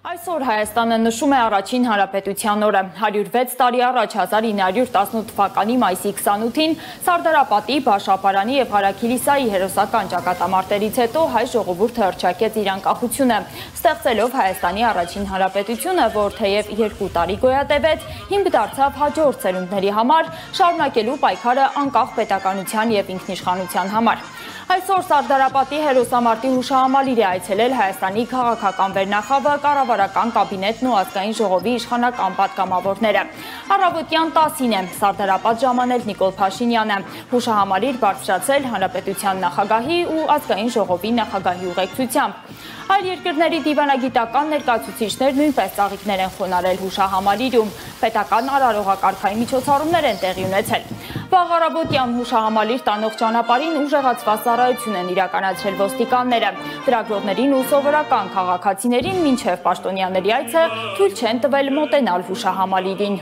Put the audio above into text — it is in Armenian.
Այսօր Հայաստանը նշում է առաջին հանրապետության օրը։ 106 տարի առաջ 1918 թվականի մայիսի 28-ին Սարդարապատի, Բաշապարանի և Հարաքիլիսայի հերոսական ճակատամարտերից հետո հայ ժողովուրդը հռչակեց իր անկախությունը, ստեղծելով Հայաստանի առաջին հանրապետությունը, որ թեև 2 տարի գոյատևեց, հիմք դարձավ հաջորդ սերունդների համար, շարունակելու պայքարը անկախ պետականության և ինքնիշխանության համար։ Այսօր Սարդարապատի հերոսամարտի հուշահամալիր է այցելել Հայաստանի քաղաքական վերնախավը, կառավարական կաբինետն ու ազգային ժողովի իշխանական պատգամավորները։ Առավոտյան 10-ին է Սարդարապատ ժամանել Նիկոլ Փաշինյանը, հուշահամալիր բարձրացել հանրապետության նախագահի ու ազգային ժողովի նախագահի ուղեկցությամբ։ Այլ երկրների դիվանագիտական ներկայացուցիչներ նույնպես ծաղիկներ են խոնարհել հուշահամալիրում, պետական արարողակարգային միջոցառումներ են տեղի ունեցել։ Վաղ առավոտյան հուշահամալիր տանող ճանապարհին ուժեղացված ծառայություն են իրականացրել ոստիկանները։ Ծրագրողներին ու սովորական քաղաքացիներին մինչև պաշտոնյաների այցը թույլ չեն տվել մոտենալ հուշահամալիրին։